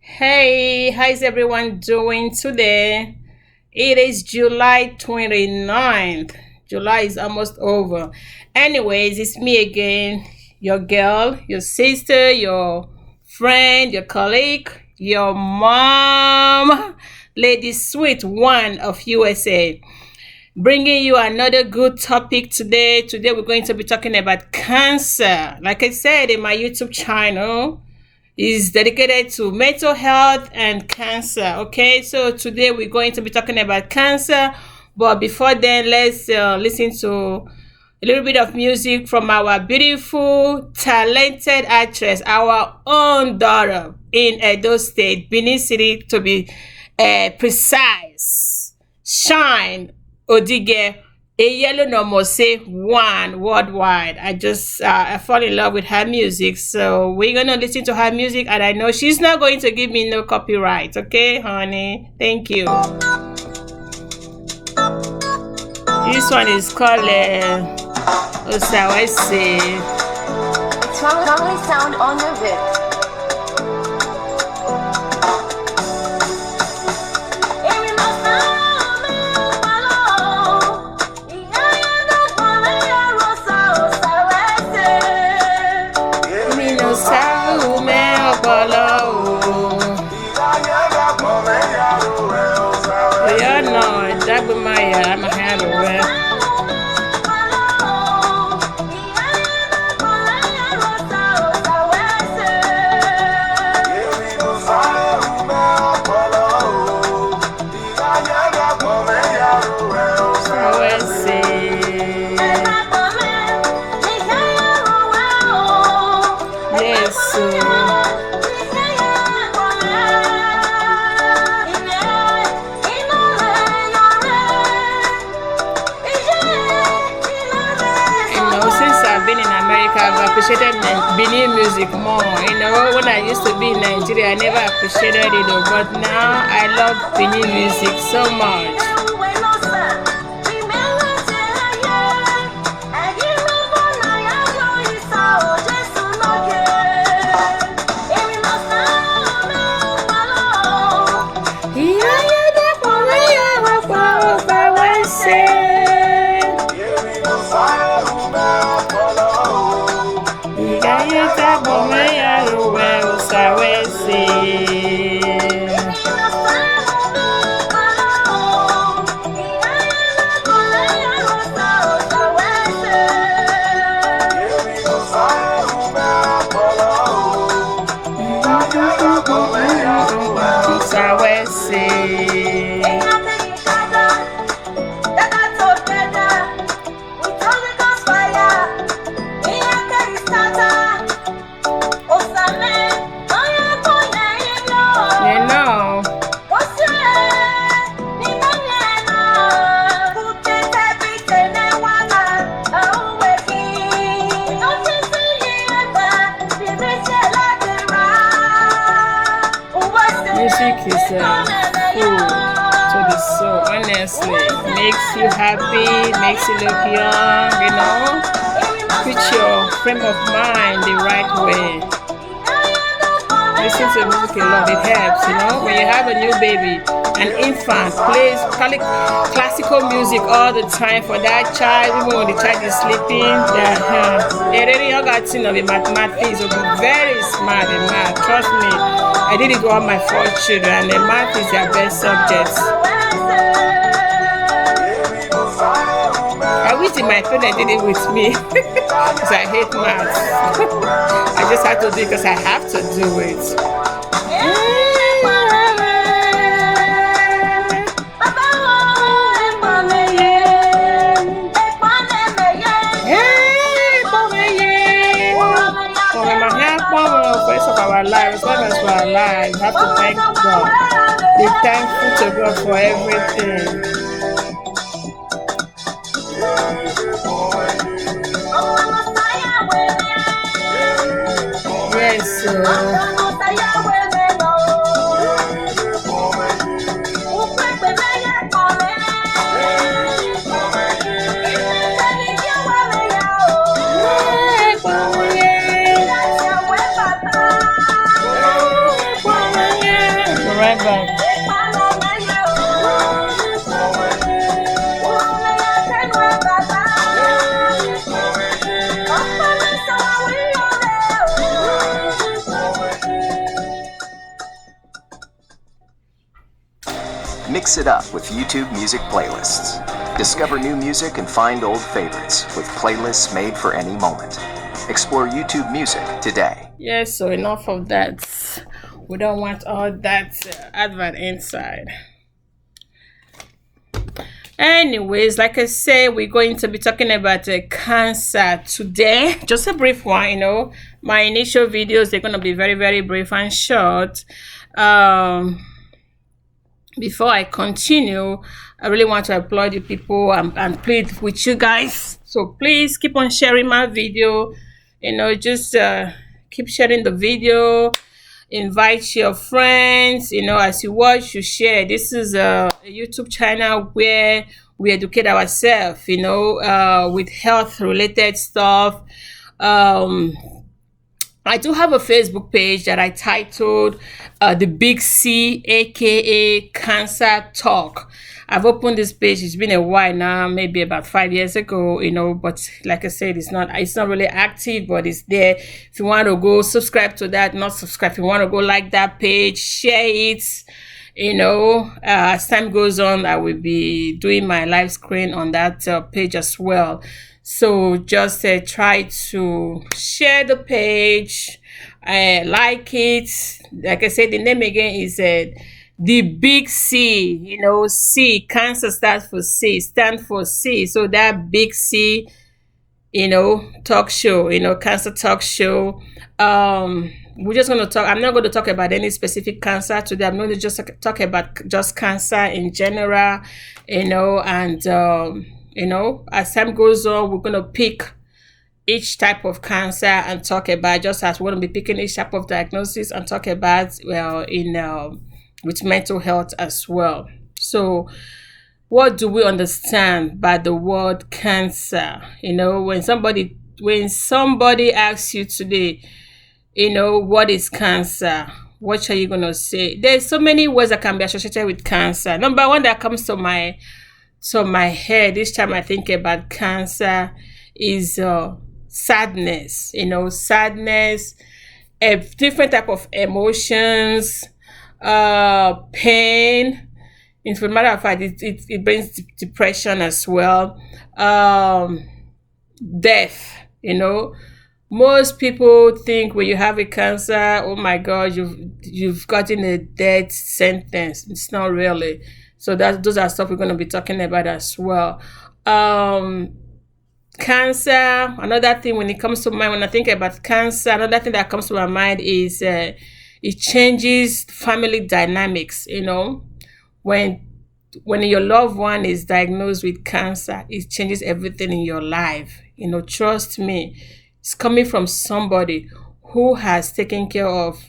Hey, how's everyone doing today? It is July 29th. July is almost over. Anyways, it's me again, your girl, your sister, your friend, your colleague, your mom, Lady Sweet One of USA. Bringing you another good topic today. Today, we're going to be talking about cancer. Like I said in my YouTube channel, is dedicated to mental health and cancer. Okay, so today we're going to be talking about cancer, but before then, let's listen to a little bit of music from our beautiful, talented actress, our own daughter in Edo State, Benin City to be precise. Shine Odige a yellow no say one worldwide. I fall in love with her music, so we're gonna listen to her music, and I know she's not going to give me no copyright. Okay, honey, thank you. This one is called Osawese. It's family sound on the bit. Yeah, no, that be my I'm a handle well. I've appreciated Benin music more. When I used to be in Nigeria, I never appreciated it, but now I love Benin music so much. Music is food to the soul, honestly. Makes you happy, makes you look young. Put your frame of mind the right way. Listen to music a lot, it helps. When you have a new baby, an infant plays classical music all the time for that child, even when the child is sleeping. They really got the mathematics will be very smart in math. Trust me. I did it with all my 4 children, and math is their best subject. I wish my parents did it with me because I hate math. I just have to do it because I have to do it. Our lives, as long as we are alive, we have to thank God. Be thankful to God for everything. Yes, sir. Advert. Mix it up with YouTube music playlists. Discover new music and find old favorites with playlists made for any moment. Explore YouTube Music today. Yes, so enough of that. We don't want all that advert inside. Anyways, like I said, we're going to be talking about cancer today. Just a brief one, you know. My initial videos, they're going to be very, very brief and short. Before I continue, I really want to applaud you people and plead with you guys. So please keep on sharing my video. You know, just keep sharing the video. Invite your friends. You know, as you watch, you share. This is a YouTube channel where we educate ourselves, you know, with health related stuff. I do have a Facebook page that I titled The Big C, aka Cancer Talk. I've opened this page. It's been a while now, maybe about 5 years ago, you know, but like I said, it's not really active, but it's there. If you want to go subscribe to that, not subscribe, if you want to go like that page, share it. You know, as time goes on, I will be doing my live screen on that page as well. So just try to share the page, like it. Like I said, the name again is The Big C. You know, C, cancer stands for C, stand for C. So that Big C, you know, talk show, you know, cancer talk show. We're just going to talk. I'm not going to talk about any specific cancer today. I'm going to just talk about just cancer in general, you know, and you know, as time goes on, we're going to pick each type of cancer and talk about, just as we're going to be picking each type of diagnosis and talk about, well, in with mental health as well. So what do we understand by the word cancer? You know, when somebody asks you today, you know, what is cancer? What are you going to say? There's so many words that can be associated with cancer. Number one that comes to my head each time I think about cancer is sadness. You know, sadness, a different type of emotions, pain. In for matter of fact, it brings depression as well. Death. You know, most people think when you have a cancer, oh my God, you've gotten a death sentence. It's not really. So those are stuff we're going to be talking about as well. Cancer, another thing when it comes to mind, when I think about cancer, another thing that comes to my mind is it changes family dynamics. You know, when your loved one is diagnosed with cancer, it changes everything in your life. You know, trust me, it's coming from somebody who has taken care of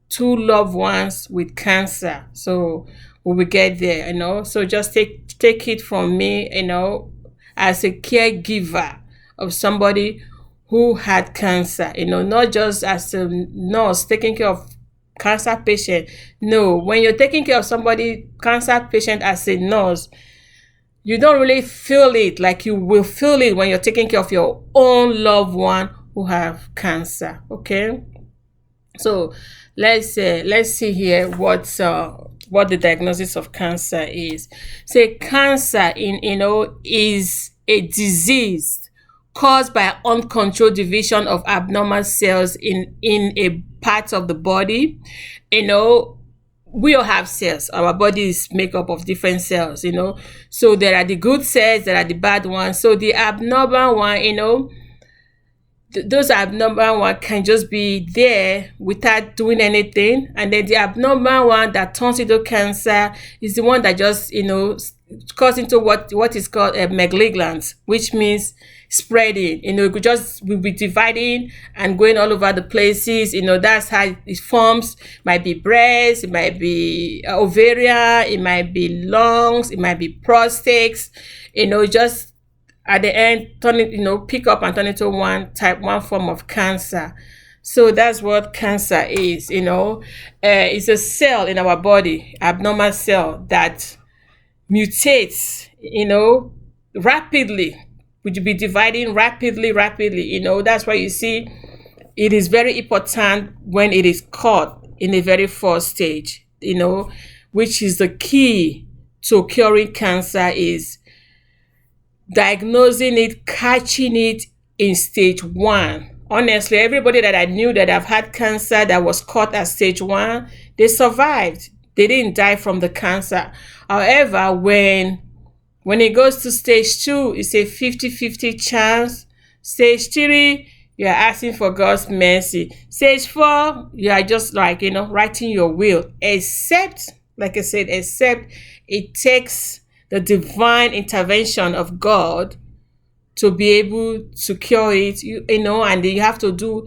two loved ones with cancer. So we will get there, you know. So just take it from me, you know, as a caregiver of somebody who had cancer, you know, not just as a nurse taking care of cancer patient. No, when you're taking care of somebody, cancer patient, as a nurse, you don't really feel it like you will feel it when you're taking care of your own loved one who have cancer. Okay, so let's see here what the diagnosis of cancer is. Say cancer is a disease caused by uncontrolled division of abnormal cells in a part of the body. You know, we all have cells. Our body is made up of different cells, you know. So there are the good cells, there are the bad ones. So the abnormal one, you know, those abnormal one can just be there without doing anything, and then the abnormal one that turns into cancer is the one that just, you know, goes into what is called a malignant, which means spreading. You know, it could just be dividing and going all over the places. You know, that's how it forms. It might be breast, it might be ovarian, it might be lungs, it might be prostates. You know, just at the end, turn it, you know, pick up and turn into one form of cancer. So that's what cancer is, it's a cell in our body, abnormal cell that mutates, rapidly. Would you be dividing rapidly? That's why you see it is very important when it is caught in a very first stage, which is the key to curing cancer is diagnosing it, catching it in stage one. Honestly, everybody that I knew that have had cancer that was caught at stage one, they survived. They didn't die from the cancer. However, when it goes to stage two, it's a 50-50 chance. Stage three, you are asking for God's mercy. Stage four, you are just like, writing your will. Except, like I said, except it takes the divine intervention of God to be able to cure it, and you have to do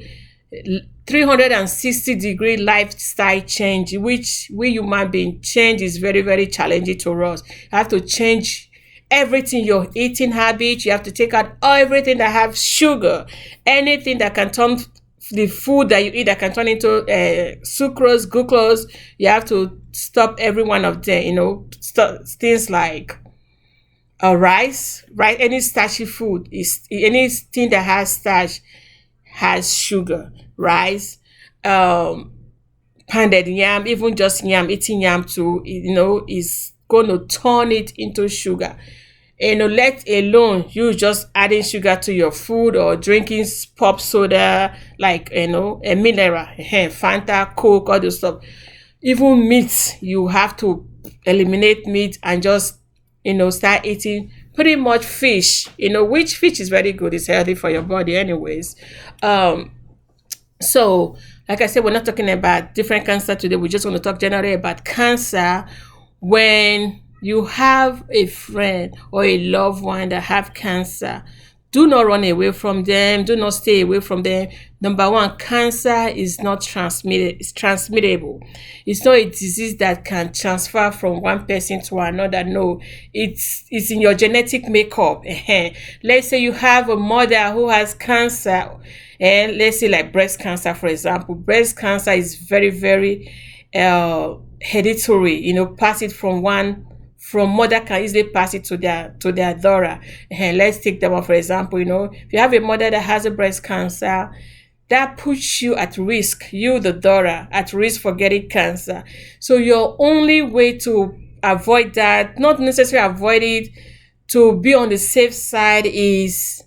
360-degree lifestyle change, which we human being change is very, very challenging to us. You have to change everything, your eating habits. You have to take out everything that have sugar, anything that can turn the food that you eat that can turn into sucrose, glucose. You have to stop every one of them. Stop things like rice, right? Any starchy food is anything that has starch has sugar. Rice, pounded yam, even just yam, eating yam too, is going to turn it into sugar. Let alone you just adding sugar to your food or drinking pop soda, like, a mineral, Fanta, Coke, all those stuff. Even meat, you have to eliminate meat and just, start eating pretty much fish, which fish is very good. It's healthy for your body anyways. So, like I said, we're not talking about different cancer today. We just want to talk generally about cancer. When you have a friend or a loved one that have cancer, do not run away from them. Do not stay away from them. Number one, cancer is not transmitted. It's transmittable. It's not a disease that can transfer from one person to another. No, it's in your genetic makeup. Let's say you have a mother who has cancer, and let's say like breast cancer, for example. Breast cancer is very, very hereditary. Pass it from mother can easily pass it to their daughter. And let's take that one for example. If you have a mother that has a breast cancer, that puts you at risk, you the daughter, at risk for getting cancer. So your only way to avoid that, not necessarily avoid it, to be on the safe side, is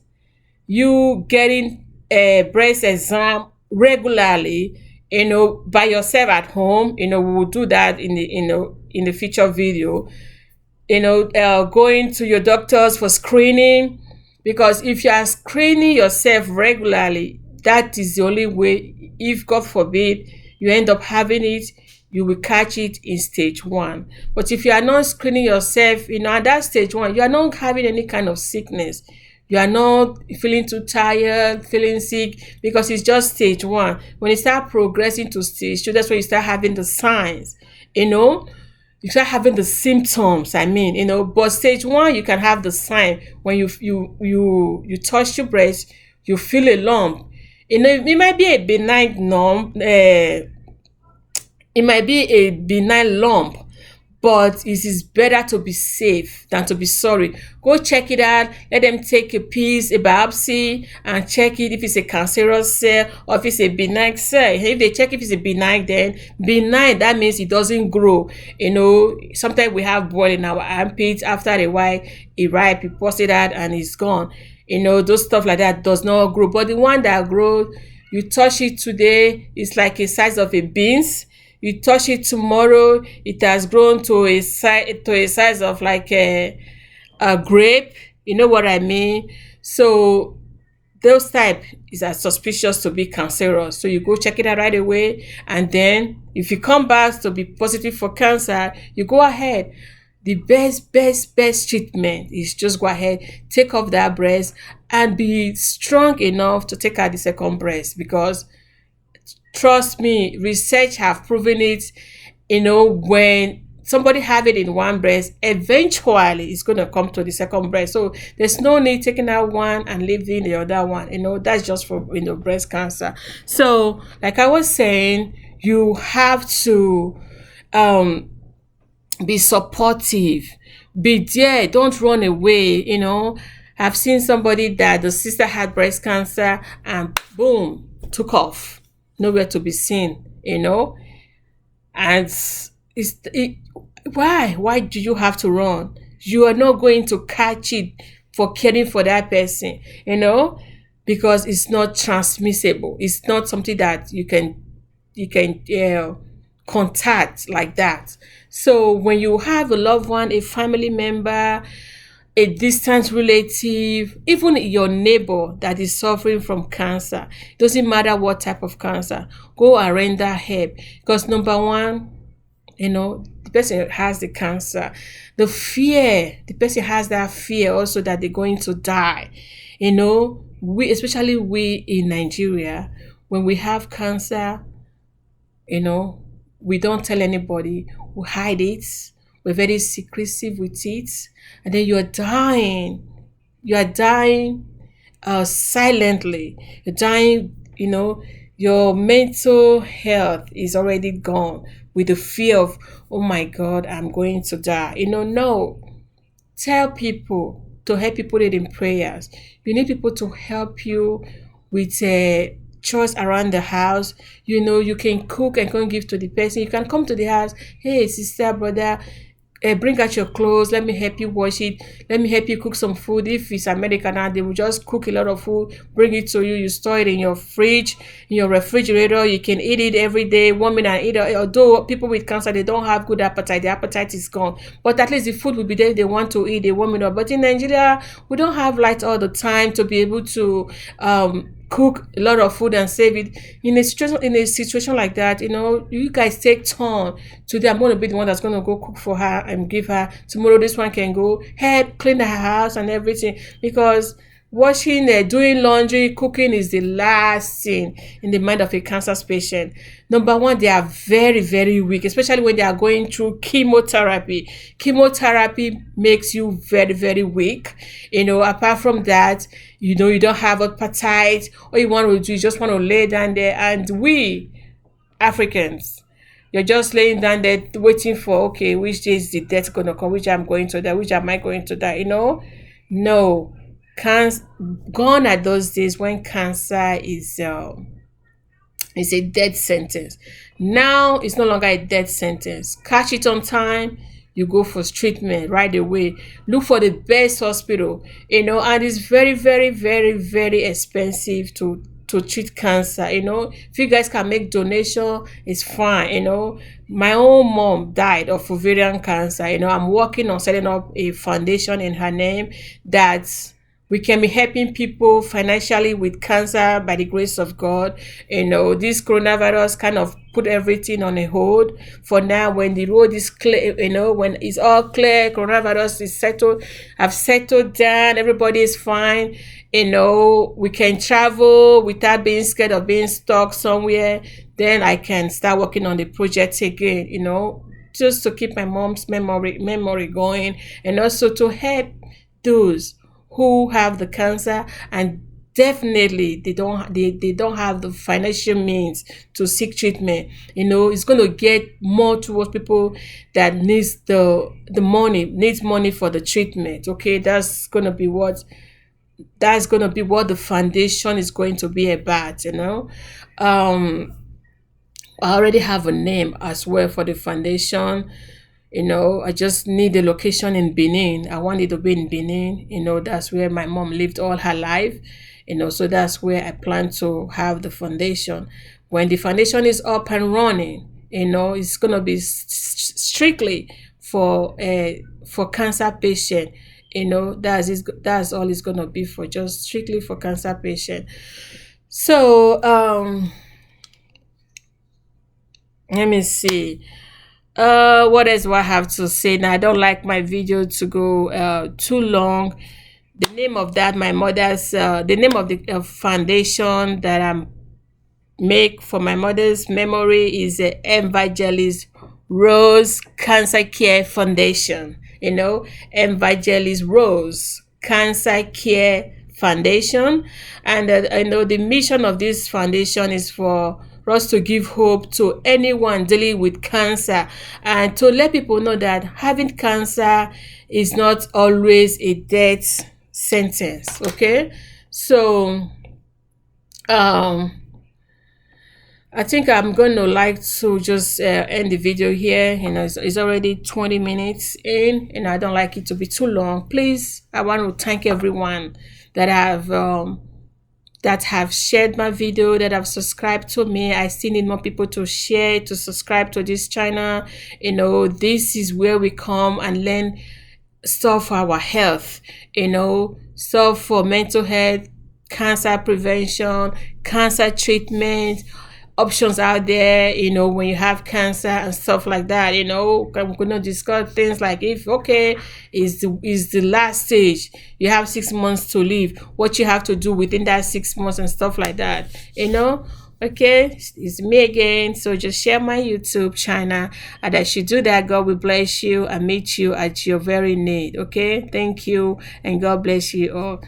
you getting a breast exam regularly, by yourself at home. We will do that in the future video. Going to your doctors for screening, because if you are screening yourself regularly, that is the only way. If God forbid you end up having it, you will catch it in stage one. But if you are not screening yourself, at that stage one, you are not having any kind of sickness. You are not feeling too tired, feeling sick, because it's just stage one. When you start progressing to stage two, that's when you start having the signs, you start having the symptoms. But stage one, you can have the sign when you touch your breast, you feel a lump. It might be a benign lump. It might be a benign lump, but it is better to be safe than to be sorry. Go check it out. Let them take a biopsy, and check it if it's a cancerous cell or if it's a benign cell. If they check if it's a benign, then benign, that means it doesn't grow. Sometimes we have boil in our armpits. After a while, it ripe, you pulse it out, and it's gone. Those stuff like that does not grow. But the one that grows, you touch it today, it's like a size of a beans. You touch it tomorrow, it has grown to a size of like a grape. You know what I mean? So those type is as suspicious to be cancerous. So you go check it out right away, and then if you come back to be positive for cancer, you go ahead. The best treatment is just go ahead, take off that breast, and be strong enough to take out the second breast, because trust me, research have proven it. When somebody have it in one breast, eventually it's going to come to the second breast. So there's no need taking out one and leaving the other one. That's just for breast cancer. So like I was saying, you have to be supportive, be there, don't run away. I've seen somebody that the sister had breast cancer and boom, took off, nowhere to be seen. And why do you have to run? You are not going to catch it for caring for that person, because it's not transmissible. It's not something that you can contact like that. So when you have a loved one, a family member, a distant relative, even your neighbor that is suffering from cancer, doesn't matter what type of cancer, go and render help. Because number one, the person has the cancer, the person has that fear also that they're going to die. Especially we in Nigeria, when we have cancer, we don't tell anybody, we hide it, we're very secretive with it, and then you're dying silently. You're dying, your mental health is already gone with the fear of, oh my God, I'm going to die. No. Tell people to help you put it in prayers. You need people to help you with chores around the house. You can cook and go and give to the person. You can come to the house. Hey, sister, brother, bring out your clothes. Let me help you wash it. Let me help you cook some food. If it's American now, they will just cook a lot of food, bring it to you. You store it in your fridge, in your refrigerator. You can eat it every day, 1 minute and eat it. Although people with cancer, they don't have good appetite. Their appetite is gone. But at least the food will be there. They want to eat. They 1 minute. But in Nigeria, we don't have light all the time to be able to cook a lot of food and save it. In a situation like that, you guys take turn. Today I'm going to be the one that's going to go cook for her and give her. Tomorrow this one can go help clean her house and everything, because washing, doing laundry, cooking is the last thing in the mind of a cancer patient. Number one, they are very, very weak, especially when they are going through chemotherapy. Chemotherapy makes you very, very weak. Apart from that, you don't have appetite. All you want to do is just want to lay down there. And we, Africans, you're just laying down there waiting for, okay, which day is the death going to come, which I'm going to die, which am I going to die, No. Gone are those days when cancer is a death sentence. Now it's no longer a death sentence. Catch it on time, you go for treatment right away. Look for the best hospital, and it's very, very, very, very expensive to treat cancer. If you guys can make donation, it's fine. My own mom died of ovarian cancer. I'm working on setting up a foundation in her name that we can be helping people financially with cancer by the grace of God. This coronavirus kind of put everything on a hold for now. When the road is clear, when it's all clear, coronavirus is settled, I've settled down, everybody is fine. We can travel without being scared of being stuck somewhere. Then I can start working on the project again, just to keep my mom's memory going, and also to help those who have the cancer and definitely they don't have the financial means to seek treatment. It's going to get more towards people that needs the money for the treatment. Okay, that's going to be what the foundation is going to be about. I already have a name as well for the foundation. I just need a location in Benin. I want it to be in Benin. That's where my mom lived all her life. So that's where I plan to have the foundation. When the foundation is up and running, it's gonna be strictly for cancer patient. That's all it's gonna be for, just strictly for cancer patient. So let me see. What else do I have to say now? I don't like my video to go too long. The name of that, my mother's the name of the foundation that I'm make for my mother's memory is Evangelist Rose Cancer Care Foundation, Evangelist Rose Cancer Care Foundation. And I know the mission of this foundation is for us to give hope to anyone dealing with cancer, and to let people know that having cancer is not always a death sentence. Okay, so I think I'm going to like to just end the video here. It's already 20 minutes in, and I don't like it to be too long. Please, I want to thank everyone that have shared my video, that have subscribed to me. I still need more people to share, to subscribe to this channel. This is where we come and learn stuff for our health, stuff for mental health, cancer prevention, cancer treatment, options out there, when you have cancer and stuff like that. I'm going to discuss things like, if is the last stage, you have 6 months to live, what you have to do within that 6 months and stuff like that. Okay, it's me again. So just share my YouTube channel, and as you do that, God will bless you and meet you at your very need. Okay, thank you, and God bless you all.